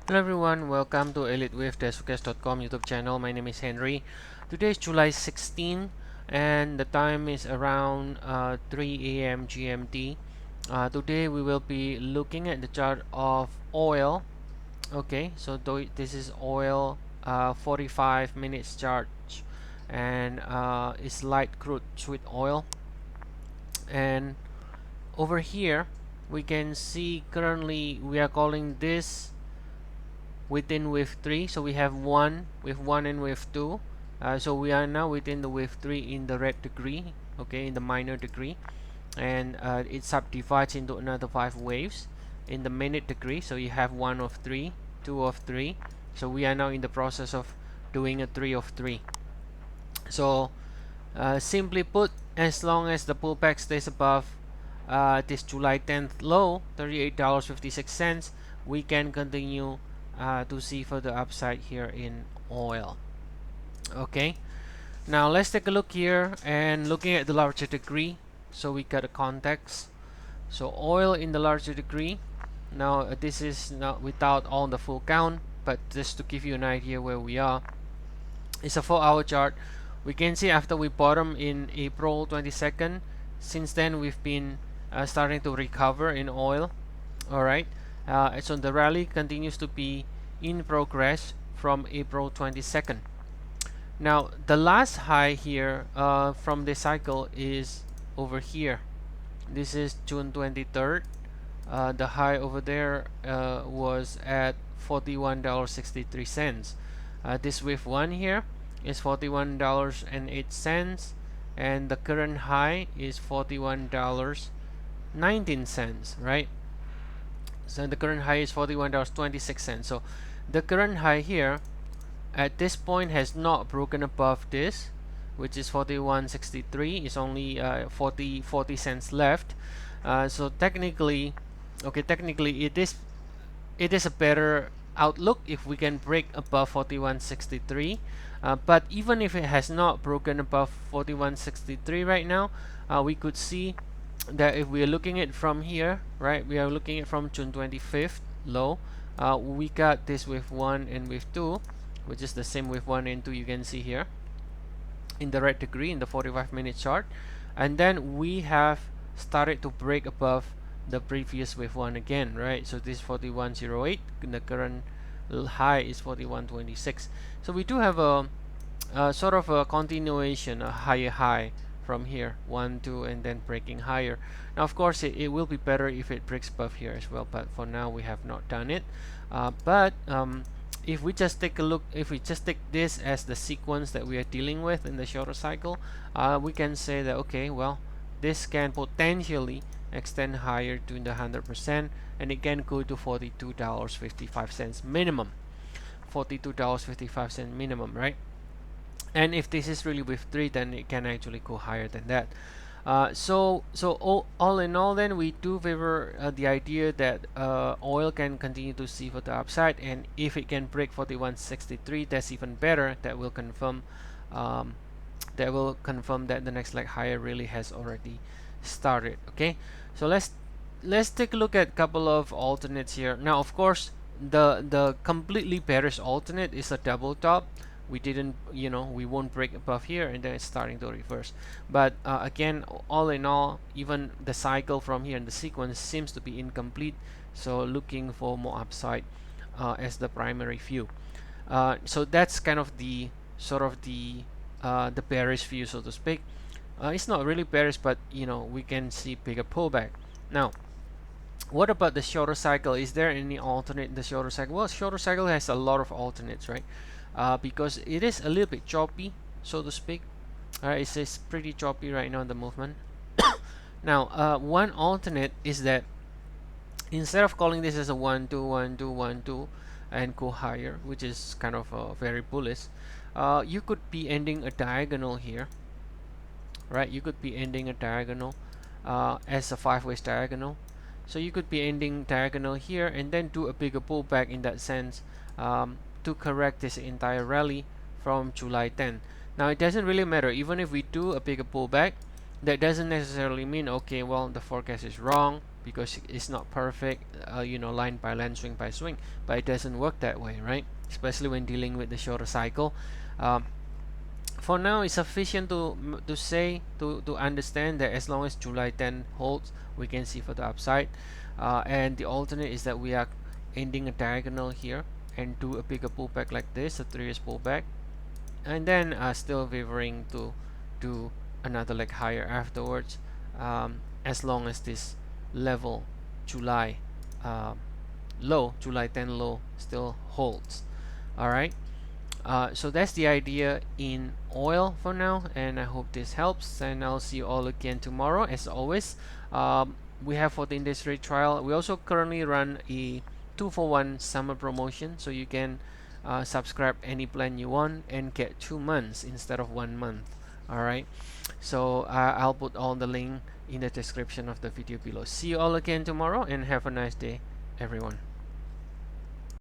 Hello everyone, welcome to ElliottWave.com YouTube channel. My name is Henry. Today is July 16 and the time is around 3 a.m. GMT. Today we will be looking at the chart of oil. Okay, so this is oil 45 minutes chart, and it's light crude sweet oil. And over here we can see currently we are calling this within wave 3, so we have wave 1 and wave 2. So we are now within the wave 3 in the red degree, okay, in the minor degree, and it subdivides into another 5 waves in the minute degree. So you have 1 of 3, 2 of 3. So we are now in the process of doing a 3 of 3. So simply put, as long as the pullback stays above this July 10th low, $38.56, we can continue to see further upside here in oil. Okay, now let's take a look here and looking at the larger degree, so we got a context. So oil in the larger degree. Now this is not without all the full count, but just to give you an idea where we are. It's a 4-hour chart. We can see after we bottom in April 22nd, since then we've been starting to recover in oil. Alright, so the rally continues to be in progress from April 22nd. Now the last high here from this cycle is over here. This is June 23rd. The high over there was at $41.63. This wave 1 here is $41.08, and the current high is $41.19, right? So the current high is $41.26. So the current high here at this point has not broken above this, which is 41.63. It's only 40 cents left. So technically, it is a better outlook if we can break above 41.63. But even if it has not broken above 41.63 right now, we could see that if we are looking at from here, right, we are looking at from June 25th low, we got this wave 1 and wave 2, which is the same wave 1 and 2 you can see here in the red degree in the 45-minute chart, and then we have started to break above the previous wave 1 again, right? So this is 41.08, and the current high is 41.26. So we do have a sort of a continuation, a higher high from here, 1, 2, and then breaking higher. Now of course it will be better if it breaks above here as well, but for now we have not done it. If we just take a look, if we just take this as the sequence that we are dealing with in the shorter cycle, we can say that okay, well, this can potentially extend higher to the 100%, and it can go to $42.55 minimum. $42.55 minimum, right? And if this is really wave 3, then it can actually go higher than that. So all in all, then we do favor the idea that oil can continue to see for the upside, and if it can break 41.63, that's even better. That will confirm that the next leg higher really has already started. Okay, so let's take a look at a couple of alternates here. Now of course the completely bearish alternate is a double top. We didn't, we won't break above here, and then it's starting to reverse. But again, all in all, even the cycle from here and the sequence seems to be incomplete, so looking for more upside as the primary view. So that's kind of the sort of the bearish view, so to speak. It's not really bearish, but we can see bigger pullback. Now what about the shorter cycle? Is there any alternate in the shorter cycle? Well, shorter cycle has a lot of alternates, right? Because it is a little bit choppy, so to speak. It's pretty choppy right now in the movement. Now one alternate is that instead of calling this as a 1 2 1 2 1 2 and go higher, which is kind of very bullish, you could be ending a diagonal here, right? You could be ending a diagonal as a 5-way diagonal. So you could be ending diagonal here and then do a bigger pullback in that sense, to correct this entire rally from July 10. Now it doesn't really matter, even if we do a bigger pullback, that doesn't necessarily mean okay, well, the forecast is wrong, because it's not perfect, line by line, swing by swing. But it doesn't work that way, right? Especially when dealing with the shorter cycle. Um, for now, it's sufficient to say to understand that as long as July 10 holds, we can see for the upside. And the alternate is that we are ending a diagonal here and do a bigger pullback like this, a 3 years pullback, and then still wavering to do another leg higher afterwards, as long as this level July July 10 low still holds. All right. So that's the idea in oil for now, and I hope this helps, and I'll see you all again tomorrow. As always, we have for the industry trial, we also currently run a 2-for-1 summer promotion, so you can subscribe any plan you want and get 2 months instead of 1 month. All right, so I'll put all the link in the description of the video below. See you all again tomorrow, and have a nice day, everyone.